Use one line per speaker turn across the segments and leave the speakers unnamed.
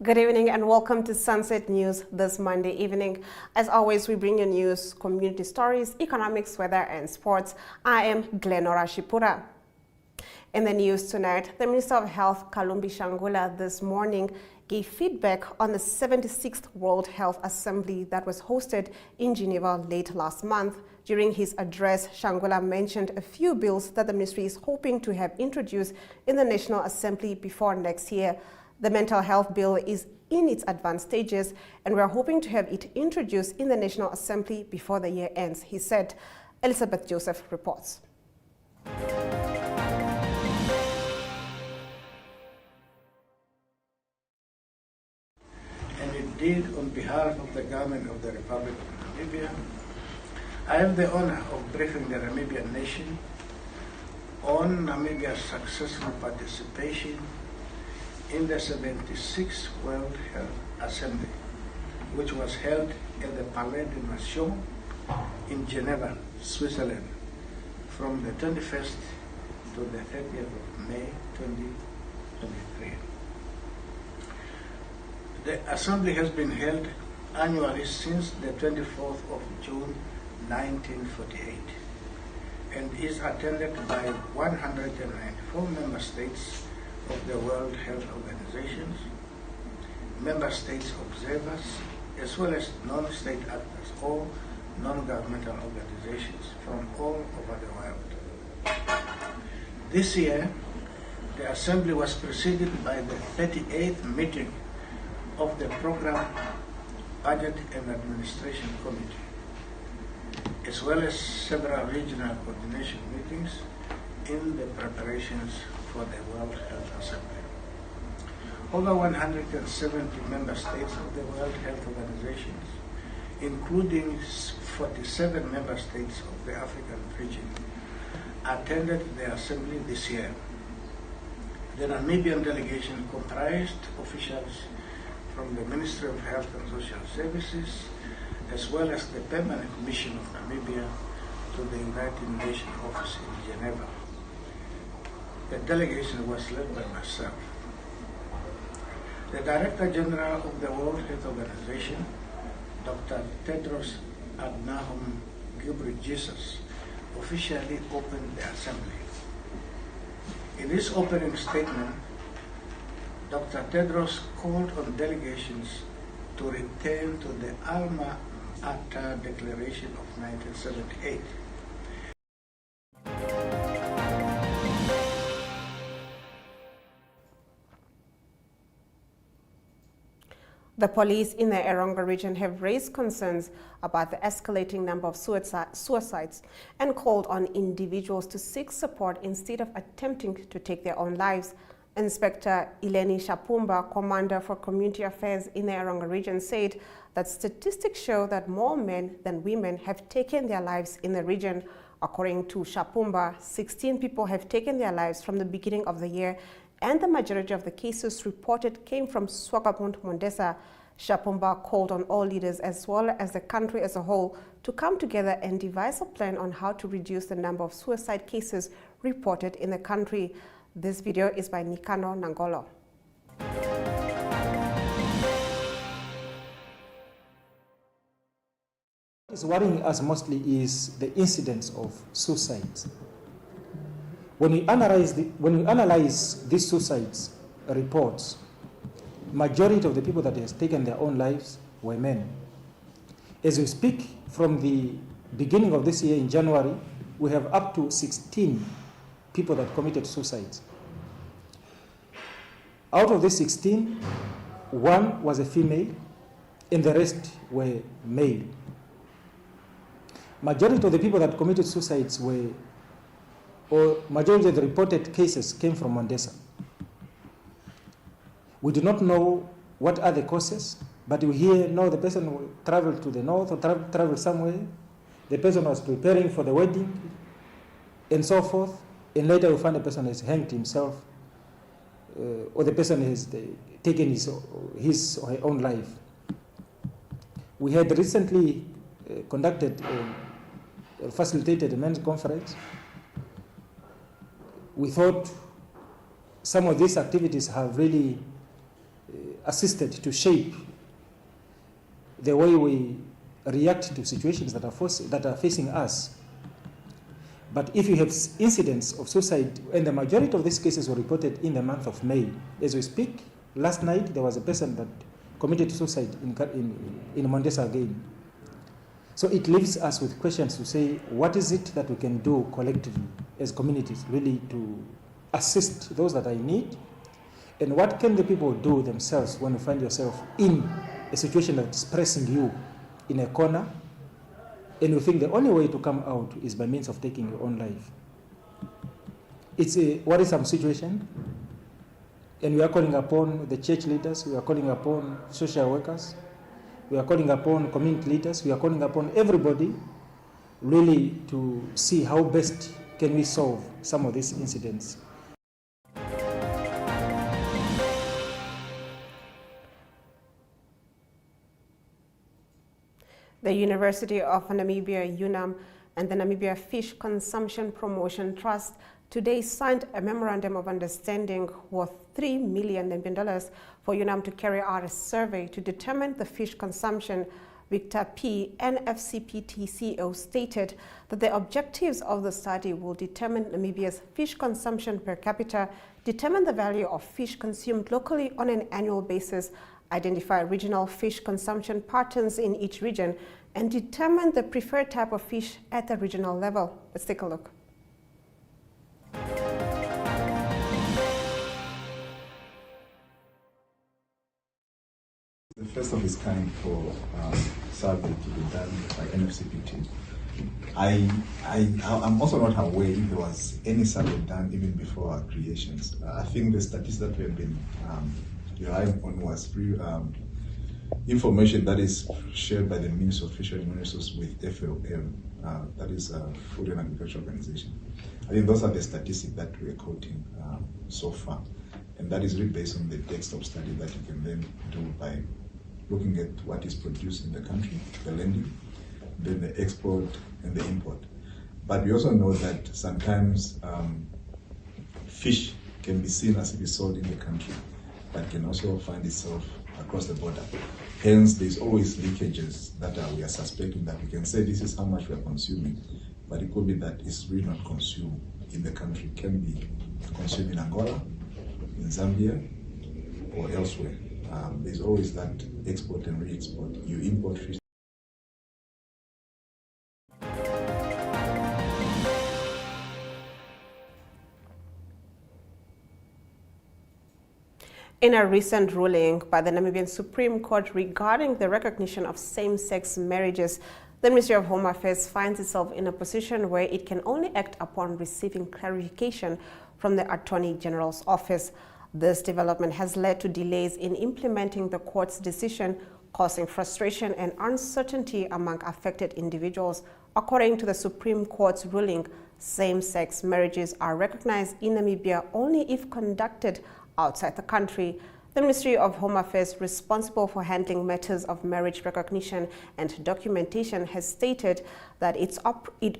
Good evening and welcome to Sunset News this Monday evening. As always, we bring you news, community stories, economics, weather and sports. I am Glenora Shipura. In the news tonight, the Minister of Health, Kalumbi Shangula, this morning gave feedback on the 76th World Health Assembly that was hosted in Geneva late last month. During his address, Shangula mentioned a few bills that the ministry is hoping to have introduced in the National Assembly before next year. The mental health bill is in its advanced stages, and we're hoping to have it introduced in the National Assembly before the year ends, he said. Elizabeth Joseph reports.
And indeed, on behalf of the government of the Republic of Namibia, I have the honor of briefing the Namibian nation on Namibia's successful participation in the 76th World Health Assembly, which was held at the Palais des Nations in Geneva, Switzerland, from the 21st to the 30th of May 2023. The Assembly has been held annually since the 24th of June 1948 and is attended by 194 member states of the World Health Organizations, member states observers, as well as non-state actors or non-governmental organizations from all over the world. This year, the Assembly was preceded by the 38th meeting of the Program, Budget and Administration Committee, as well as several regional coordination meetings in the preparations for the World Health Assembly. Over 170 member states of the World Health Organizations, including 47 member states of the African region, attended the Assembly this year. The Namibian delegation comprised officials from the Ministry of Health and Social Services, as well as the Permanent Mission of Namibia to the United Nations Office in Geneva. The delegation was led by myself. The Director General of the World Health Organization, Dr. Tedros Adhanom Ghebreyesus, officially opened the Assembly. In his opening statement, Dr. Tedros called on delegations to return to the Alma Ata Declaration of 1978.
The police in the Eronga region have raised concerns about the escalating number of suicides and called on individuals to seek support instead of attempting to take their own lives. Inspector Ileni Shapumba, Commander for Community Affairs in the Eronga region, said that statistics show that more men than women have taken their lives in the region. According to Shapumba, 16 people have taken their lives from the beginning of the year, and the majority of the cases reported came from Swakopmund Mondesa. Shapumba called on all leaders as well as the country as a whole to come together and devise a plan on how to reduce the number of suicide cases reported in the country. This video is by Nikano Nangolo.
What is worrying us mostly is the incidence of suicides. When we analyze these suicides reports, majority of the people that has taken their own lives were men. As we speak, from the beginning of this year in January, we have up to 16 people that committed suicides. Out of these 16, one was a female and the rest were male. Majority of the people that committed suicides majority of the reported cases came from Mondesa. We do not know what are the causes, but we hear, no, the person will travel to the north or travel somewhere, the person was preparing for the wedding, and so forth, and later we find the person has hanged himself, or the person has taken his or her own life. We had recently facilitated a men's conference. We thought some of these activities have really assisted to shape the way we react to situations that are facing us. But if you have incidents of suicide, and the majority of these cases were reported in the month of May, as we speak, last night there was a person that committed suicide in Mondesa again. So it leaves us with questions to say, what is it that we can do collectively as communities really to assist those that are in need? And what can the people do themselves when you find yourself in a situation that's pressing you in a corner, and you think the only way to come out is by means of taking your own life? It's a worrisome situation, and we are calling upon the church leaders, we are calling upon social workers, we are calling upon community leaders, we are calling upon everybody really to see how best can we solve some of these incidents.
The University of Namibia, UNAM, and the Namibia Fish Consumption Promotion Trust today signed a memorandum of understanding worth $3 million for UNAM to carry out a survey to determine the fish consumption. Victor P., NFCPT CEO, stated that the objectives of the study will determine Namibia's fish consumption per capita, determine the value of fish consumed locally on an annual basis, identify regional fish consumption patterns in each region, and determine the preferred type of fish at the regional level. Let's take a look.
The first of its kind for survey to be done by NFCPT. I'm also not aware if there was any survey done even before our creations. I think the statistics that we have been relying on was information that is shared by the Ministry of Fisheries and Resources with FLM, that is Food and Agriculture Organization. I think those are the statistics that we are quoting so far. And that is really based on the desktop study that you can then do by looking at what is produced in the country, the lending, then the export and the import. But we also know that sometimes fish can be seen as if it's sold in the country, but can also find itself across the border. Hence, there's always leakages that we are suspecting that we can say this is how much we are consuming, but it could be that it's really not consumed in the country. It can be consumed in Angola, in Zambia, or elsewhere. There's always that export and re-export. You import fish.
In a recent ruling by the Namibian Supreme Court regarding the recognition of same-sex marriages, the Ministry of Home Affairs finds itself in a position where it can only act upon receiving clarification from the Attorney General's office. This development has led to delays in implementing the court's decision, causing frustration and uncertainty among affected individuals. According to the Supreme Court's ruling, same-sex marriages are recognized in Namibia only if conducted outside the country. The Ministry of Home Affairs, responsible for handling matters of marriage recognition and documentation, has stated that it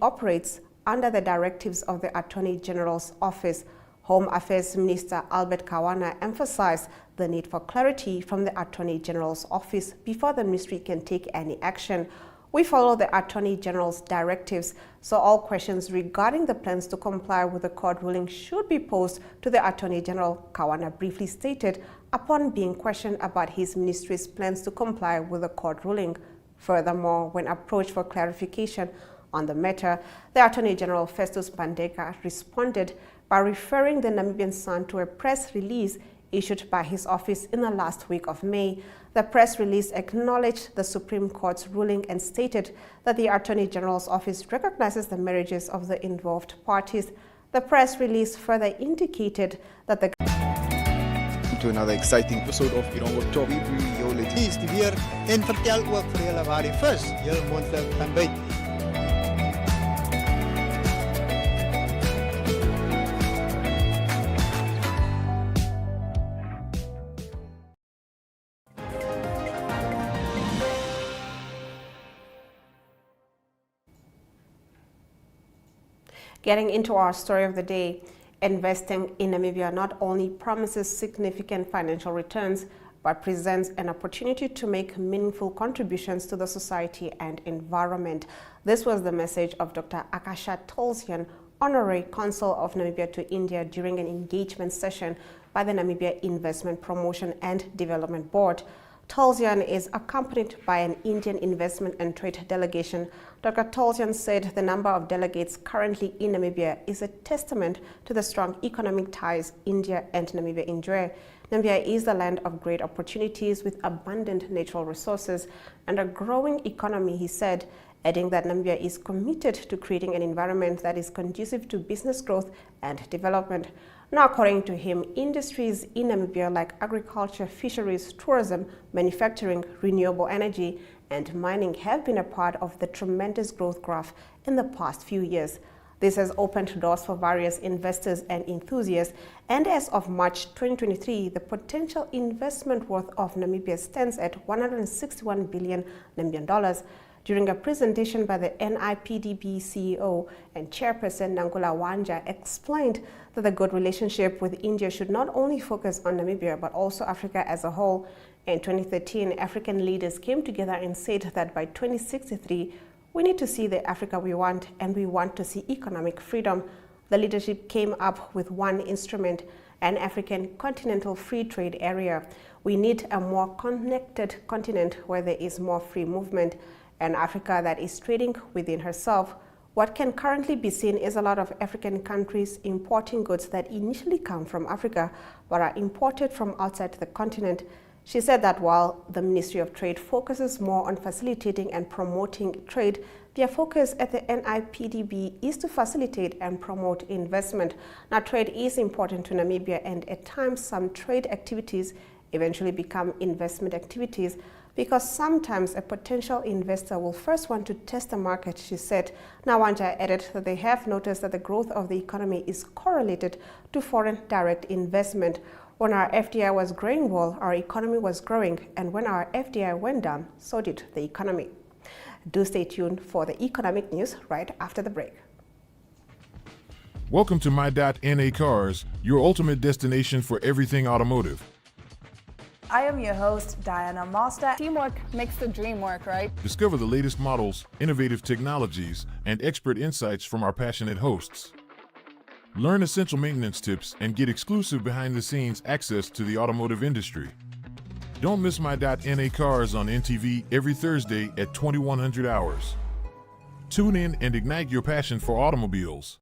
operates under the directives of the Attorney General's office. Home Affairs Minister Albert Kawana emphasized the need for clarity from the Attorney General's office before the ministry can take any action. We follow the Attorney General's directives, so all questions regarding the plans to comply with the court ruling should be posed to the Attorney General, Kawana briefly stated upon being questioned about his ministry's plans to comply with the court ruling. Furthermore, when approached for clarification on the matter, the Attorney General Festus Pandeka responded by referring the Namibian Sun to a press release issued by his office in the last week of May. The press release acknowledged the Supreme Court's ruling and stated that the Attorney General's office recognizes the marriages of the involved parties. The press release further indicated that the
to another exciting episode of Oneuptwo.
Please to weer en vertel ook vir julle waar die vis julle mondelik kan byt.
Getting into our story of the day, investing in Namibia not only promises significant financial returns, but presents an opportunity to make meaningful contributions to the society and environment. This was the message of Dr. Akasha Tolzien, Honorary Consul of Namibia to India, during an engagement session by the Namibia Investment Promotion and Development Board. Tolzien is accompanied by an Indian investment and trade delegation. Dr. Tolzien said the number of delegates currently in Namibia is a testament to the strong economic ties India and Namibia enjoy. Namibia is the land of great opportunities with abundant natural resources and a growing economy, he said, adding that Namibia is committed to creating an environment that is conducive to business growth and development. Now, according to him, industries in Namibia like agriculture, fisheries, tourism, manufacturing, renewable energy, and mining have been a part of the tremendous growth graph in the past few years. This has opened doors for various investors and enthusiasts, and as of March 2023, the potential investment worth of Namibia stands at $161 billion Namibian dollars. During a presentation by the NIPDB CEO and chairperson Nangula Wanja explained that the good relationship with India should not only focus on Namibia but also Africa as a whole. In 2013, African leaders came together and said that by 2063, we need to see the Africa we want, and we want to see economic freedom. The leadership came up with one instrument, an African continental free trade area. We need a more connected continent where there is more free movement. An Africa that is trading within herself. What can currently be seen is a lot of African countries importing goods that initially come from Africa but are imported from outside the continent. She said that while the Ministry of Trade focuses more on facilitating and promoting trade, their focus at the NIPDB is to facilitate and promote investment. Now, trade is important to Namibia, and at times some trade activities eventually become investment activities, because sometimes a potential investor will first want to test the market, she said. Nawanja added that they have noticed that the growth of the economy is correlated to foreign direct investment. When our FDI was growing well, our economy was growing, and when our FDI went down, so did the economy. Do stay tuned for the economic news right after the break.
Welcome to My.NA Cars, your ultimate destination for everything automotive.
I am your host, Diana Master. Teamwork makes the dream work, right?
Discover the latest models, innovative technologies, and expert insights from our passionate hosts. Learn essential maintenance tips and get exclusive behind-the-scenes access to the automotive industry. Don't miss My.NA Cars on NTV every Thursday at 2100 hours. Tune in and ignite your passion for automobiles.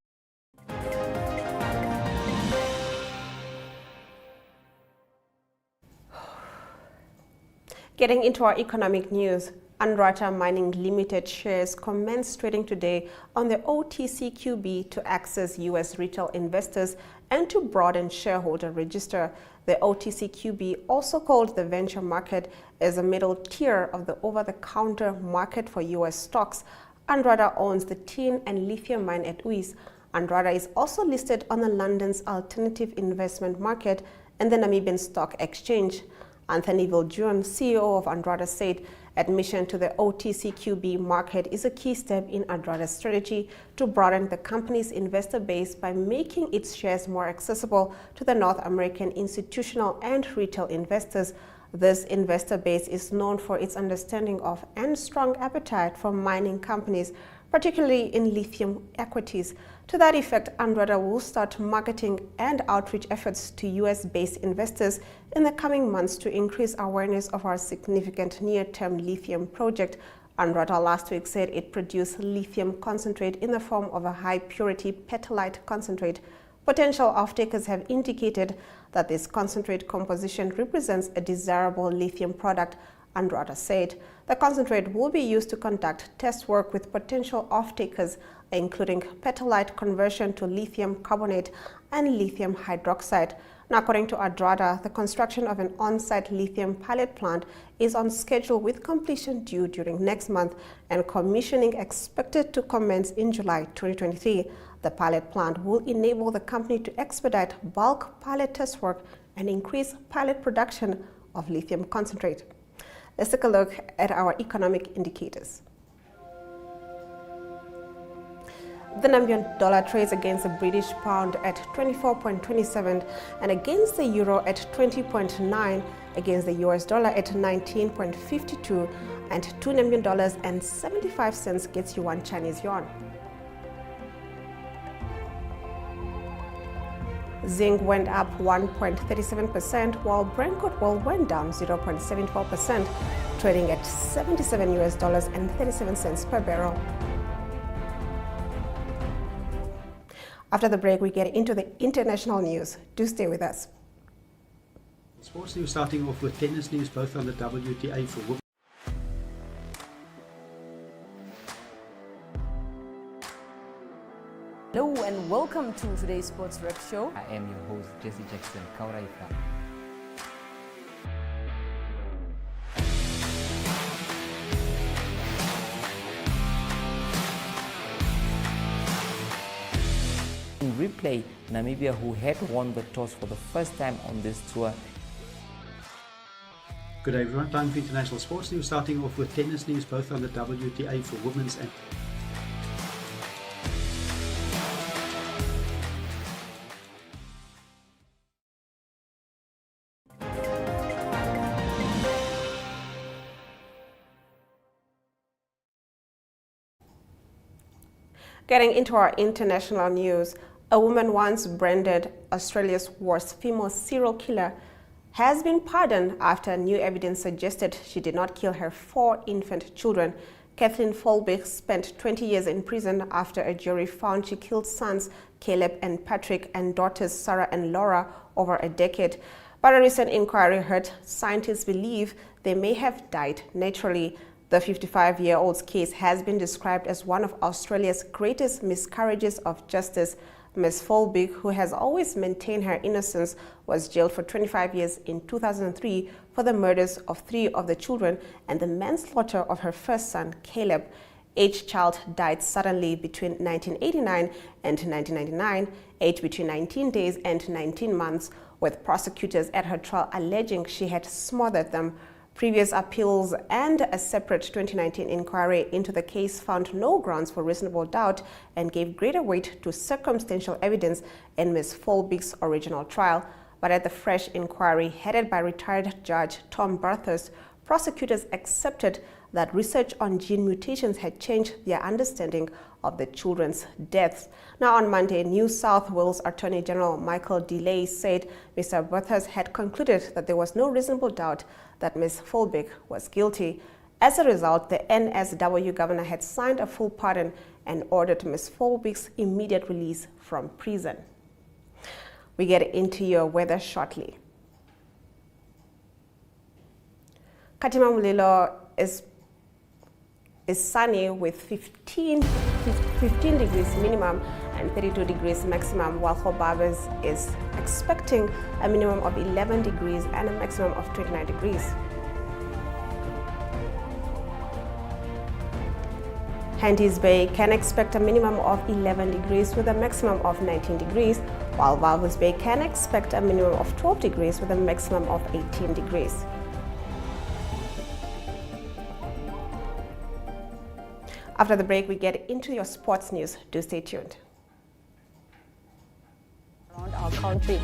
Getting into our economic news, Andrata Mining Limited shares commenced trading today on the OTCQB to access U.S. retail investors and to broaden shareholder register. The OTCQB, also called the venture market, is a middle tier of the over-the-counter market for U.S. stocks. Andrata owns the tin and lithium mine at Uis. Andrata is also listed on the London's alternative investment market and the Namibian Stock Exchange. Anthony Viljoen, CEO of Andrata, said admission to the OTCQB market is a key step in Andrata's strategy to broaden the company's investor base by making its shares more accessible to the North American institutional and retail investors. This investor base is known for its understanding of and strong appetite for mining companies, particularly in lithium equities. To that effect, Andrata will start marketing and outreach efforts to US-based investors in the coming months to increase awareness of our significant near-term lithium project. Andrata last week said it produced lithium concentrate in the form of a high-purity petalite concentrate. Potential off-takers have indicated that this concentrate composition represents a desirable lithium product. Andrata said the concentrate will be used to conduct test work with potential off-takers, including petalite conversion to lithium carbonate and lithium hydroxide. Now, according to Andrata, the construction of an on-site lithium pilot plant is on schedule with completion due during next month and commissioning expected to commence in July 2023. The pilot plant will enable the company to expedite bulk pilot test work and increase pilot production of lithium concentrate. Let's take a look at our economic indicators. The Namibian dollar trades against the British pound at 24.27 and against the euro at 20.9, against the US dollar at 19.52, and 2 Namibian dollars and 75 cents gets you 1 Chinese yuan. Zinc went up 1.37%, while Brent crude oil went down 0.74%, trading at $77 and 37 cents per barrel. After the break, we get into the international news. Do stay with us.
Sports news, starting off with tennis news, both on the WTA for women.
Hello and welcome to today's Sports Rep Show.
I am your host, Jesse Jackson Kauraifa. In replay, Namibia, who had won the toss for the first time on this tour.
Good day everyone, time for international sports news, starting off with tennis news, both on the WTA for women's and
Getting into our international news, a woman once branded Australia's worst female serial killer has been pardoned after new evidence suggested she did not kill her 4 infant children. Kathleen Folbig spent 20 years in prison after a jury found she killed sons Caleb and Patrick and daughters Sarah and Laura over a decade. But a recent inquiry heard scientists believe they may have died naturally. The 55-year-old's case has been described as one of Australia's greatest miscarriages of justice. Ms. Folbig, who has always maintained her innocence, was jailed for 25 years in 2003 for the murders of 3 of the children and the manslaughter of her first son, Caleb. Each child died suddenly between 1989 and 1999, aged between 19 days and 19 months, with prosecutors at her trial alleging she had smothered them. Previous appeals and a separate 2019 inquiry into the case found no grounds for reasonable doubt and gave greater weight to circumstantial evidence in Ms. Folbig's original trial. But at the fresh inquiry headed by retired Judge Tom Bathurst, prosecutors accepted that research on gene mutations had changed their understanding of the children's deaths. Now on Monday, New South Wales Attorney General Michael DeLay said Mr. Bathurst had concluded that there was no reasonable doubt that Ms. Folbig was guilty. As a result, the NSW governor had signed a full pardon and ordered Ms. Folbig's immediate release from prison. We get into your weather shortly. Katima Mulilo is sunny with 15 degrees minimum and 32 degrees maximum, while Hobabes is expecting a minimum of 11 degrees and a maximum of 29 degrees. Henties Bay can expect a minimum of 11 degrees with a maximum of 19 degrees, while Walvis Bay can expect a minimum of 12 degrees with a maximum of 18 degrees. After the break, we get into your sports news. Do stay tuned.
Around our country.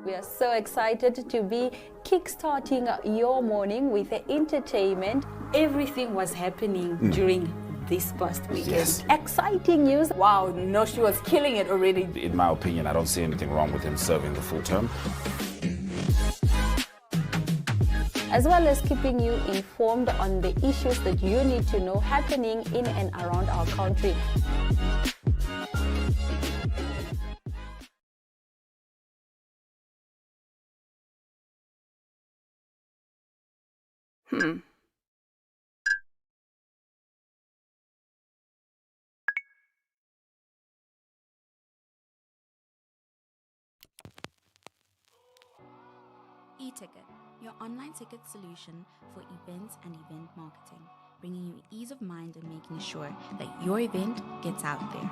We are so excited to be kickstarting your morning with entertainment.
Everything was happening during this past weekend.
Yes.
Exciting news.
Wow, no, she was killing it already.
In my opinion, I don't see anything wrong with him serving the full term.
As well as keeping you informed on the issues that you need to know happening in and around our country.
eTicket, your online ticket solution for events and event marketing, bringing you ease of mind and making sure that your event gets out there.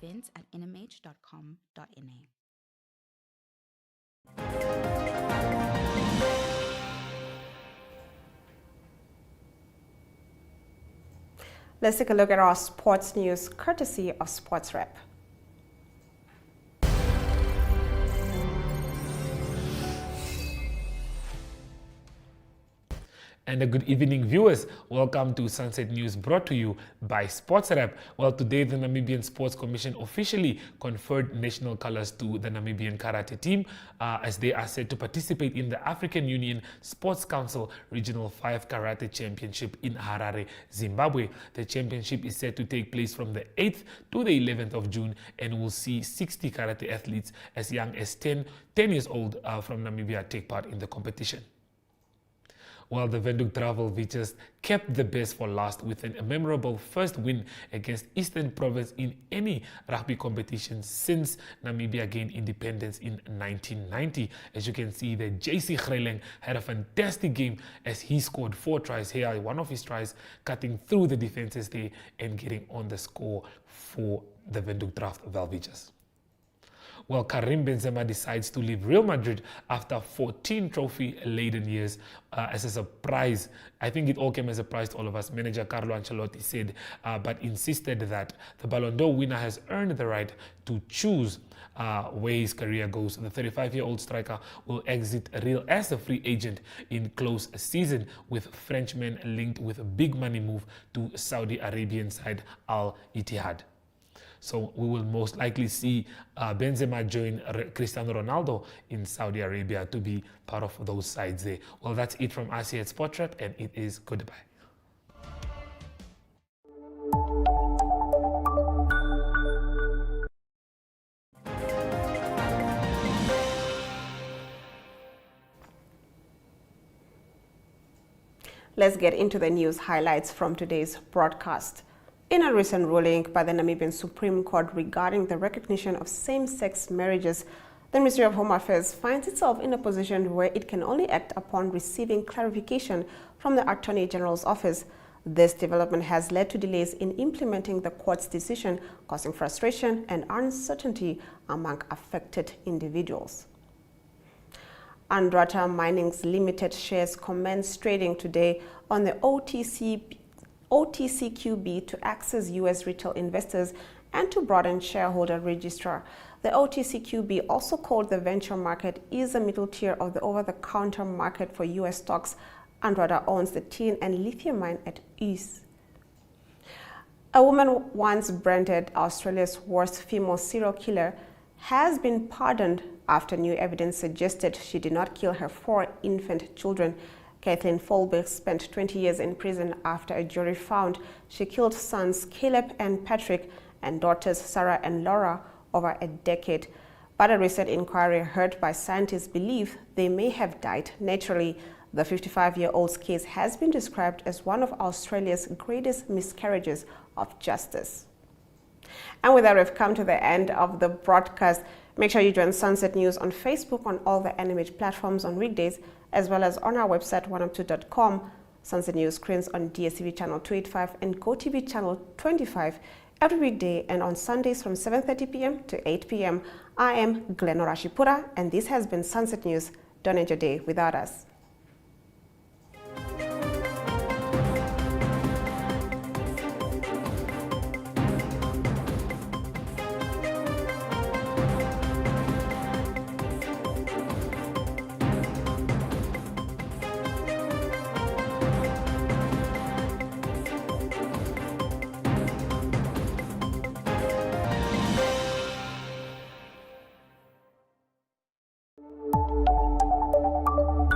events@nhmh.com.na.
Let's take a look at our sports news, courtesy of Sports Rep.
And a good evening, viewers. Welcome to Sunset News, brought to you by Sports Rep. Well, today the Namibian Sports Commission officially conferred national colors to the Namibian karate team as they are set to participate in the African Union Sports Council Regional 5 Karate Championship in Harare, Zimbabwe. The championship is set to take place from the 8th to the 11th of June and will see 60 karate athletes as young as 10 years old from Namibia take part in the competition. While the Windhoek Travel Witches kept the best for last with a memorable first win against Eastern Province in any rugby competition since Namibia gained independence in 1990. As you can see, the JC Greleng had a fantastic game as he scored 4 tries here, one of his tries cutting through the defenses there and getting on the score for the Windhoek Travel Witches. Well, Karim Benzema decides to leave Real Madrid after 14 trophy-laden years as a surprise. I think it all came as a surprise to all of us. Manager Carlo Ancelotti said, but insisted that the Ballon d'Or winner has earned the right to choose where his career goes. The 35-year-old striker will exit Real as a free agent in close season, with Frenchmen linked with a big money move to Saudi Arabian side Al Ittihad. So we will most likely see Benzema join Cristiano Ronaldo in Saudi Arabia to be part of those sides there. Well, that's it from us here at Sport Rep, and it is goodbye.
Let's get into the news highlights from today's broadcast. In a recent ruling by the Namibian Supreme Court regarding the recognition of same-sex marriages, the Ministry of Home Affairs finds itself in a position where it can only act upon receiving clarification from the Attorney General's office. This development has led to delays in implementing the court's decision, causing frustration and uncertainty among affected individuals. Andrata Mining's limited shares commenced trading today on the OTCQB to access U.S. retail investors and to broaden shareholder register. The OTCQB, also called the venture market, is a middle tier of the over-the-counter market for U.S. stocks. Andrada owns the tin and lithium mine at East. A woman once branded Australia's worst female serial killer has been pardoned after new evidence suggested she did not kill her 4 infant children. Kathleen Folberg spent 20 years in prison after a jury found she killed sons Caleb and Patrick and daughters Sarah and Laura over a decade. But a recent inquiry heard by scientists believe they may have died naturally. The 55-year-old's case has been described as one of Australia's greatest miscarriages of justice. And with that, we've come to the end of the broadcast. Make sure you join Sunset News on Facebook, on all the NMH platforms on weekdays, as well as on our website, oneuptwo.com. Sunset News screens on DSTV channel 285 and GoTV channel 25 every weekday and on Sundays from 7:30 p.m. to 8 p.m. I am Glenora Shipura, and this has been Sunset News. Don't end your day without us.